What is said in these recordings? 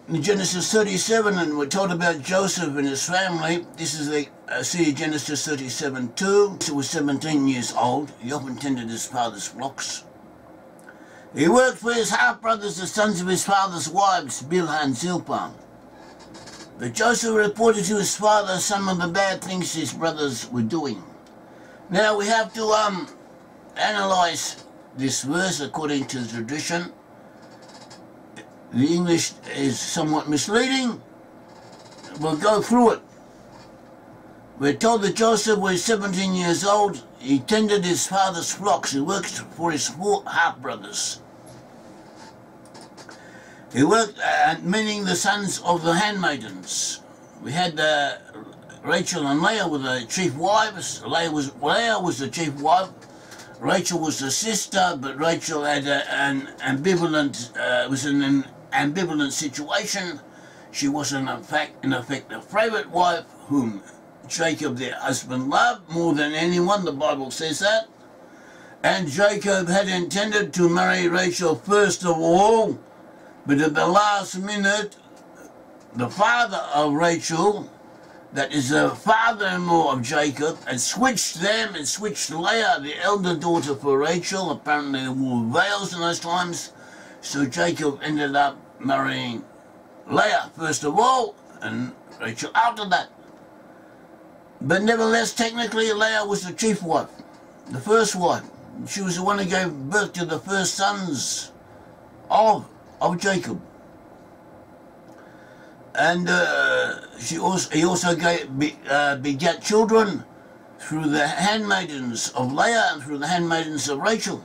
in Genesis 37, and we're told about Joseph and his family. This is see Genesis 37:2. He was 17 years old. He often tended his father's flocks. He worked for his half-brothers, the sons of his father's wives, Bilhah and Zilpah. But Joseph reported to his father some of the bad things his brothers were doing. Now we have to analyze this verse according to the tradition. The English is somewhat misleading. We'll go through it. We're told that Joseph was 17 years old. He tended his father's flocks. He worked for his 4 half-brothers. He worked, meaning the sons of the handmaidens. We had Rachel and Leah were the chief wives. Leah was the chief wife. Rachel was the sister, but Rachel had an ambivalent situation. She was in effect a favourite wife whom Jacob, their husband, loved more than anyone. The Bible says that. And Jacob had intended to marry Rachel first of all, but at the last minute, the father of Rachel, that is the father-in-law of Jacob, had switched them and switched Leah, the elder daughter, for Rachel. Apparently they wore veils in those times. So Jacob ended up marrying Leah first of all, and Rachel after that. But nevertheless, technically, Leah was the chief wife, the first wife. She was the one who gave birth to the first sons of Jacob. And he also begat children through the handmaidens of Leah and through the handmaidens of Rachel.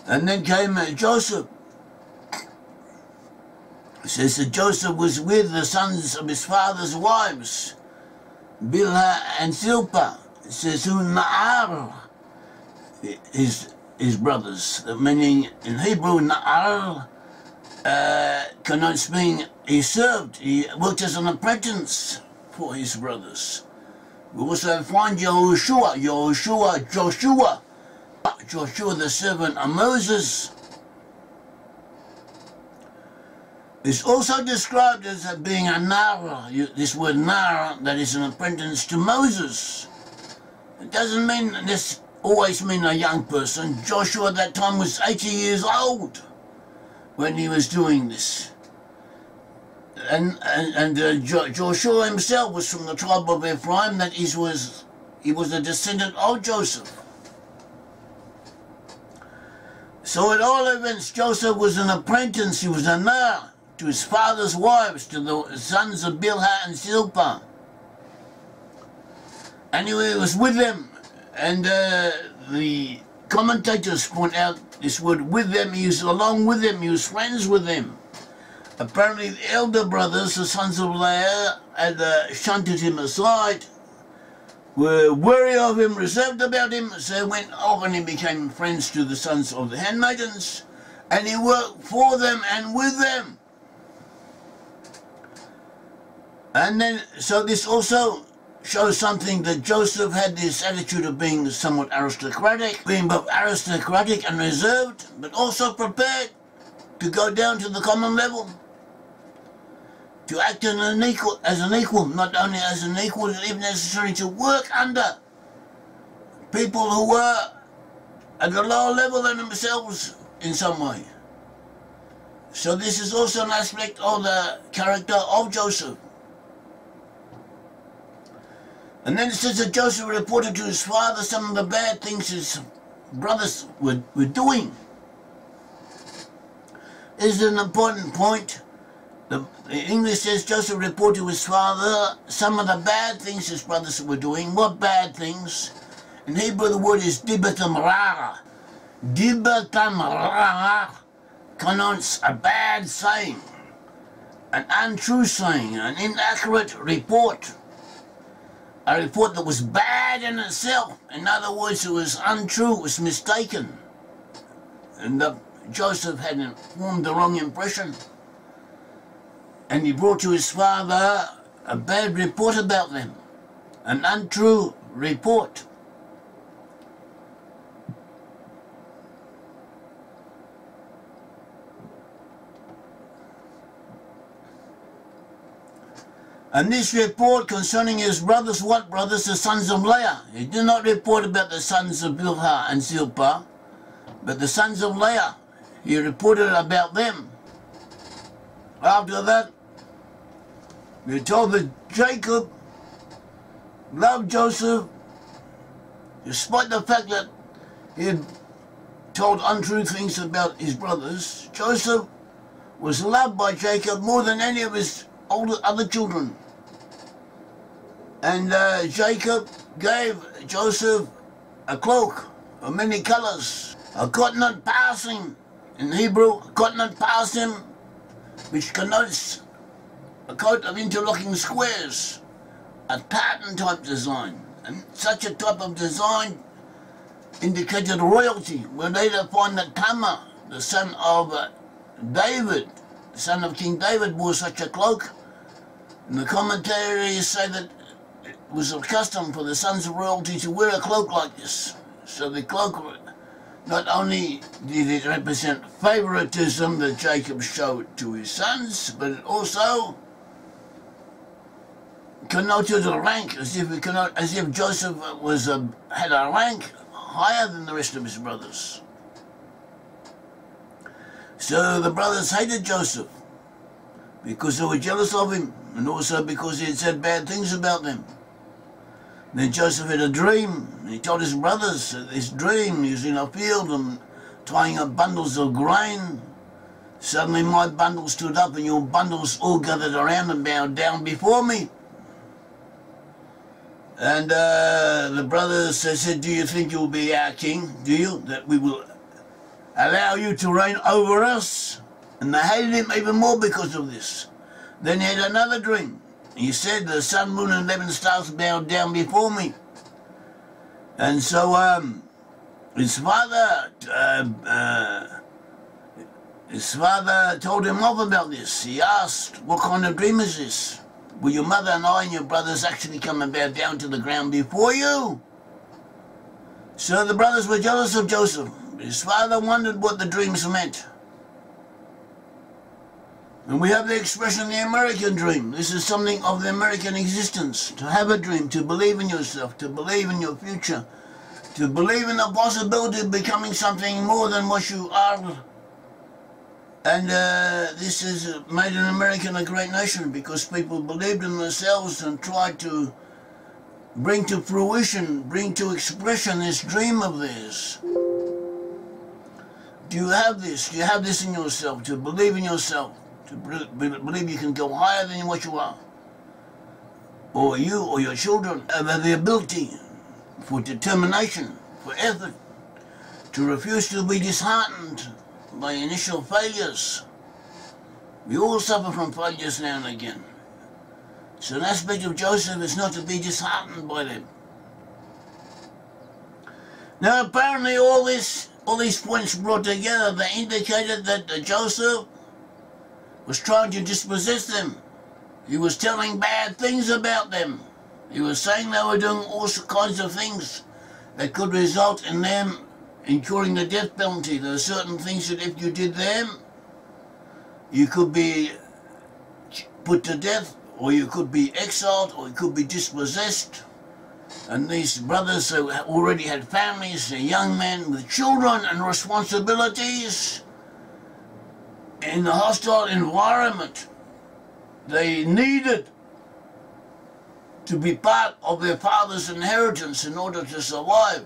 And then came Joseph. It says that Joseph was with the sons of his father's wives, Bilhah and Zilpah. It says who Na'ar, his brothers, meaning in Hebrew Na'ar connotes being he worked as an apprentice for his brothers. We also find Joshua, the servant of Moses, is also described as being a Nara. This word Nara, that is an apprentice to Moses. It doesn't mean this always mean a young person. Joshua at that time was 80 years old when he was doing this. And Joshua himself was from the tribe of Ephraim, that he was a descendant of Joseph. So at all events, Joseph was an apprentice, he was a Nar to his father's wives, to the sons of Bilhah and Zilpah. And he was with them, and the commentators point out this word with them, he was along with them, he was friends with them. Apparently the elder brothers, the sons of Leah, had shunted him aside, were wary of him, reserved about him, so went off and he became friends to the sons of the handmaidens, and he worked for them and with them. And then, so this also shows something that Joseph had this attitude of being somewhat aristocratic, being both aristocratic and reserved, but also prepared to go down to the common level, to act as an equal, not only as an equal, if necessary, to work under people who were at a lower level than themselves in some way. So this is also an aspect of the character of Joseph. And then it says that Joseph reported to his father some of the bad things his brothers were doing. This is an important point. The English says Joseph reported to his father some of the bad things his brothers were doing. What bad things? In Hebrew the word is dibatam rara. Dibatam rara connotes a bad saying, an untrue saying, an inaccurate report. A report that was bad in itself. In other words, it was untrue, it was mistaken. And Joseph had formed the wrong impression. And he brought to his father a bad report about them, an untrue report. And this report concerning his brothers, what brothers? The sons of Leah. He did not report about the sons of Bilhah and Zilpah, but the sons of Leah. He reported about them. After that, we're told that Jacob loved Joseph, despite the fact that he had told untrue things about his brothers. Joseph was loved by Jacob more than any of his other children. And Jacob gave Joseph a cloak of many colors, a cotonut passing in Hebrew, a cotonut passing, which connotes a coat of interlocking squares, a pattern type design. And such a type of design indicated royalty. We later find that Tamar, the son of David, the son of King David, wore such a cloak. And the commentaries say that it was a custom for the sons of royalty to wear a cloak like this. So the cloak, not only did it represent favoritism that Jacob showed to his sons, but it also connoted a rank, as if Joseph had a rank higher than the rest of his brothers. So the brothers hated Joseph because they were jealous of him, and also because he had said bad things about them. Then Joseph had a dream, and he told his brothers that this dream, he was in a field and tying up bundles of grain. Suddenly my bundle stood up and your bundles all gathered around and bowed down before me. And the brothers said, do you think you'll be our king? Do you? That we will allow you to reign over us? And they hated him even more because of this. Then he had another dream. He said, the sun, moon, and 11 stars bowed down before me. And so his father told him off about this. He asked, what kind of dream is this? Will your mother and I and your brothers actually come and bow down to the ground before you? So the brothers were jealous of Joseph. His father wondered what the dreams meant. And we have the expression, the American dream. This is something of the American existence. To have a dream, to believe in yourself, to believe in your future, to believe in the possibility of becoming something more than what you are. And this has made an American a great nation because people believed in themselves and tried to bring to fruition, bring to expression this dream of theirs. Do you have this? Do you have this in yourself, to believe in yourself, to believe you can go higher than what you are? Or you or your children have the ability for determination, for effort, to refuse to be disheartened by initial failures. We all suffer from failures now and again. So an aspect of Joseph is not to be disheartened by them. Now apparently all these points brought together, they indicated that Joseph was trying to dispossess them. He was telling bad things about them. He was saying they were doing all kinds of things that could result in them incurring the death penalty. There are certain things that if you did them, you could be put to death, or you could be exiled, or you could be dispossessed. And these brothers who already had families, young men with children and responsibilities, in a hostile environment, they needed to be part of their father's inheritance in order to survive.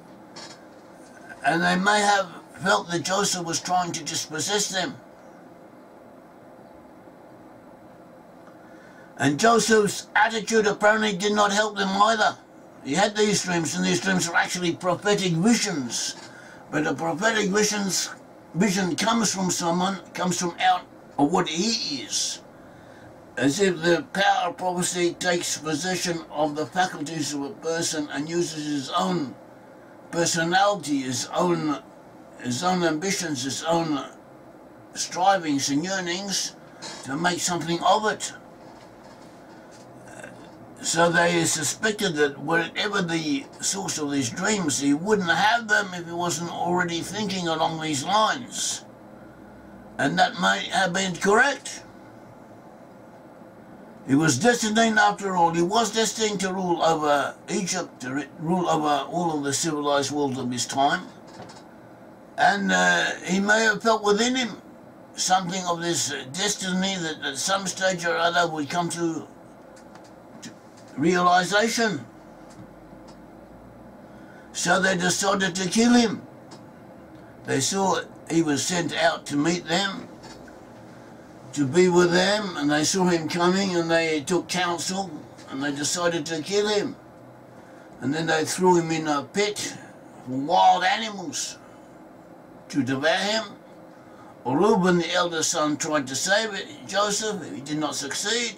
And they may have felt that Joseph was trying to dispossess them. And Joseph's attitude apparently did not help them either. He had these dreams, and these dreams were actually prophetic visions. But a prophetic vision comes from someone, comes from out of what he is. As if the power of prophecy takes possession of the faculties of a person and uses his own personality, his own ambitions, his own strivings and yearnings to make something of it. So they suspected that whatever the source of these dreams, he wouldn't have them if he wasn't already thinking along these lines. And that might have been correct. He was destined, after all, he was destined to rule over Egypt, to rule over all of the civilized world of his time. And he may have felt within him something of this destiny that at some stage or other would come to realization. So they decided to kill him. They saw he was sent out to meet them, to be with them, and they saw him coming and they took counsel and they decided to kill him. And then they threw him in a pit for wild animals to devour him. Reuben, the elder son, tried to save it. Joseph, he did not succeed.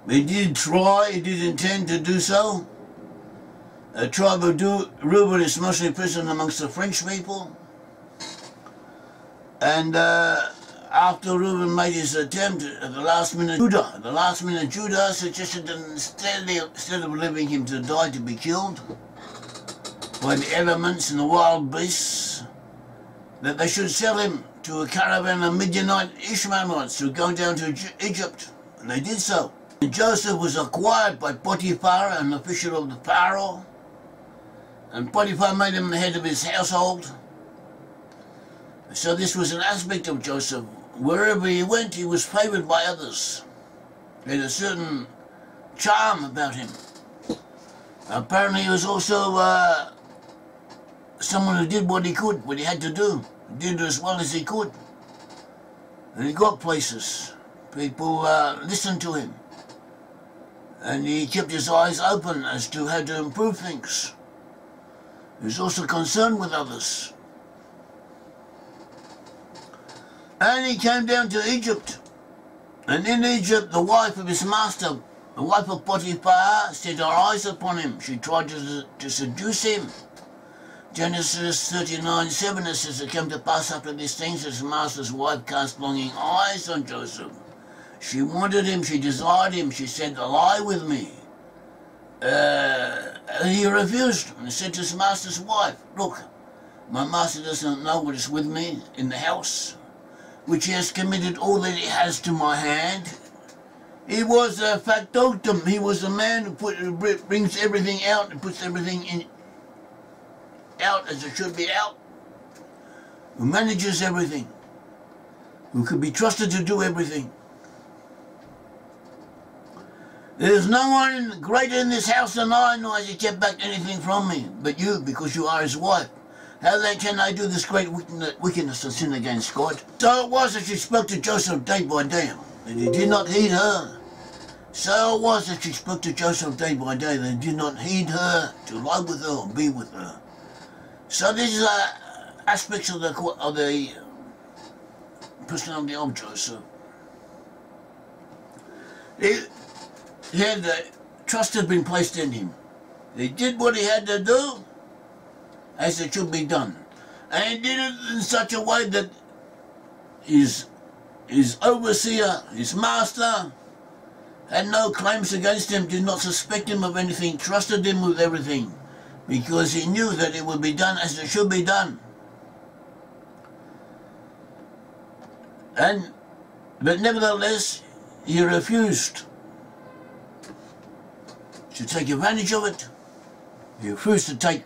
He did try, he did intend to do so. The tribe of Reuben is mostly present amongst the French people. And after Reuben made his attempt, at the last minute, Judah suggested that instead of leaving him to die, to be killed by the elements and the wild beasts, that they should sell him to a caravan of Midianite Ishmaelites who were going down to Egypt. And they did so. And Joseph was acquired by Potiphar, an official of the Pharaoh. And Potiphar made him the head of his household. So this was an aspect of Joseph. Wherever he went, he was favoured by others. He had a certain charm about him. Apparently he was also someone who did what he could, what he had to do. He did as well as he could. And he got places. People listened to him. And he kept his eyes open as to how to improve things. He was also concerned with others. And he came down to Egypt. And in Egypt, the wife of his master, the wife of Potiphar, set her eyes upon him. She tried to seduce him. Genesis 39:7, it says, it came to pass after these things, his master's wife cast longing eyes on Joseph. She wanted him, she desired him, she said, lie with me. And he refused and said to his master's wife, look, my master doesn't know what is with me in the house, which he has committed all that he has to my hand. He was a factotum, he was a man who brings everything out and puts everything out as it should be out, who manages everything, who could be trusted to do everything. There is no one greater in this house than I, nor has he kept back anything from me, but you, because you are his wife. How then can I do this great wickedness and sin against God? So it was that she spoke to Joseph day by day, that he did not heed her. So it was that she spoke to Joseph day by day, that he did not heed her, to lie with her or be with her. So these are aspects of the personality of Joseph. Trust had been placed in him. He did what he had to do as it should be done. And he did it in such a way that his overseer, his master, had no claims against him, did not suspect him of anything, trusted him with everything, because he knew that it would be done as it should be done. But nevertheless, he refused to take advantage of it. He refused to take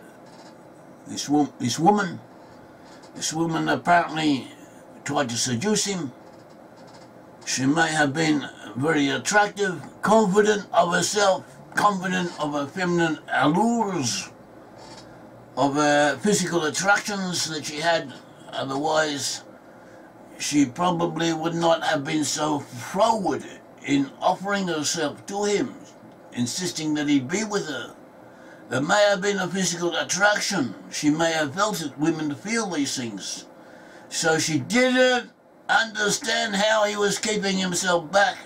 this woman. This woman apparently tried to seduce him. She may have been very attractive, confident of herself, confident of her feminine allures, of her physical attractions that she had. Otherwise, she probably would not have been so forward in offering herself to him, insisting that he be with her. There may have been a physical attraction. She may have felt it. Women feel these things. So she didn't understand how he was keeping himself back.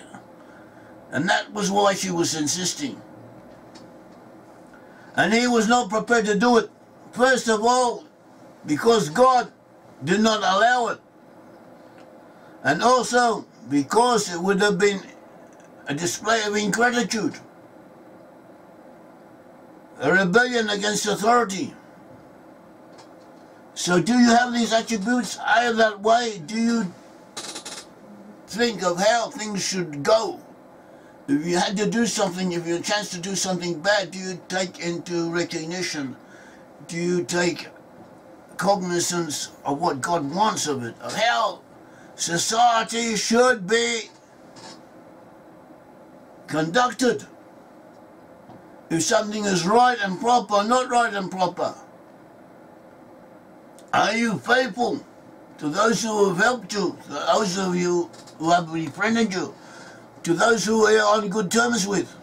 And that was why she was insisting. And he was not prepared to do it. First of all, because God did not allow it. And also because it would have been a display of ingratitude, a rebellion against authority. So do you have these attributes? Are you that way? Do you think of how things should go. If you had to do something, if you had a chance to do something bad, do you take into recognition? Do you take cognizance of what God wants of it, of how society should be conducted? If something is right and proper, not right and proper. Are you faithful to those who have helped you, to those of you who have befriended you, to those who you are on good terms with?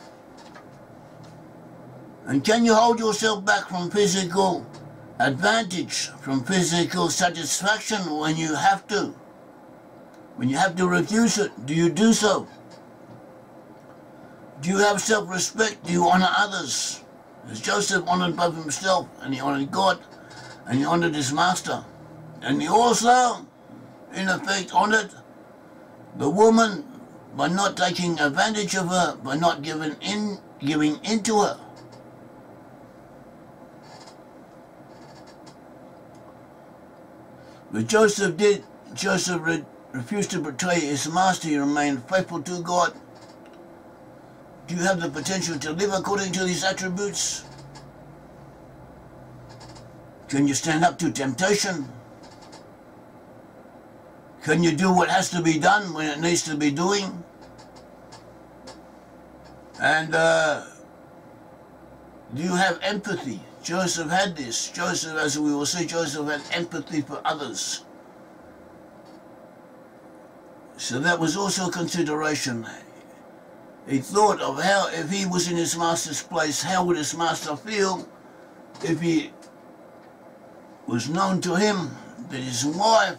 And can you hold yourself back from physical advantage, from physical satisfaction when you have to? When you have to refuse it, do you do so? Do you have self-respect? Do you honor others? As Joseph honored both himself, and he honored God, and he honored his master. And he also, in effect, honored the woman by not taking advantage of her, by not giving in to her. But Joseph refused to betray his master. He remained faithful to God. Do you have the potential to live according to these attributes? Can you stand up to temptation? Can you do what has to be done when it needs to be doing? And do you have empathy? Joseph had this. Joseph, as we will see, Joseph had empathy for others. So that was also a consideration. He thought of how, if he was in his master's place, how would his master feel if he was known to him that his wife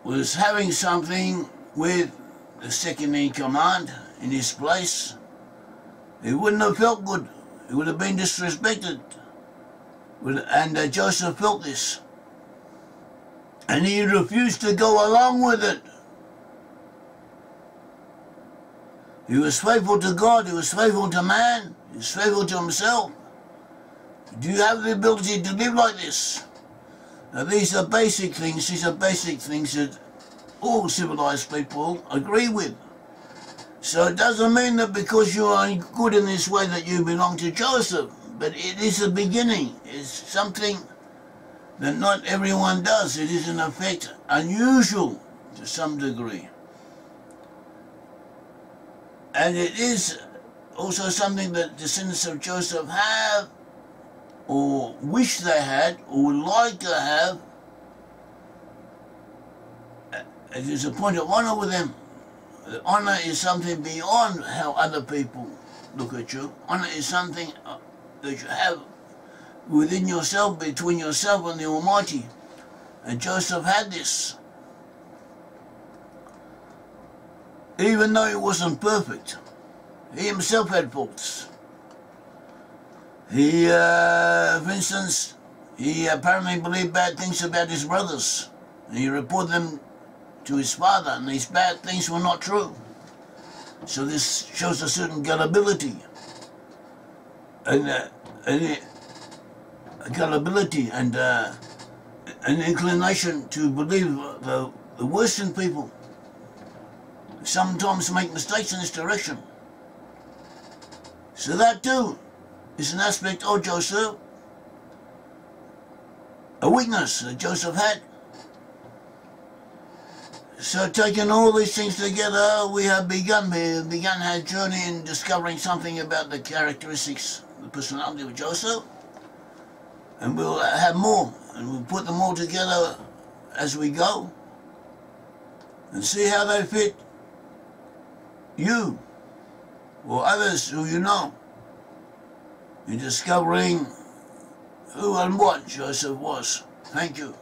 was having something with the second in command in his place. He wouldn't have felt good. He would have been disrespected. And Joseph felt this. And he refused to go along with it. He was faithful to God, he was faithful to man, he was faithful to himself. Do you have the ability to live like this? Now these are basic things that all civilized people agree with. So it doesn't mean that because you are good in this way that you belong to Joseph, but it is a beginning. It's something that not everyone does. It is in effect unusual to some degree. And it is also something that descendants of Joseph have, or wish they had, or would like to have. It is a point of honor with them. Honor is something beyond how other people look at you. Honor is something that you have within yourself, between yourself and the Almighty. And Joseph had this. Even though he wasn't perfect, he himself had faults. He, for instance, he apparently believed bad things about his brothers. And he reported them to his father, and these bad things were not true. So this shows a certain gullibility. Gullibility and an inclination to believe the worst in people. Sometimes make mistakes in this direction. So that too is an aspect of Joseph, a weakness that Joseph had. So taking all these things together, we have begun our journey in discovering something about the characteristics, the personality of Joseph. And we'll have more, and we'll put them all together as we go and see how they fit you or others who you know in discovering who and what Joseph was. Thank you.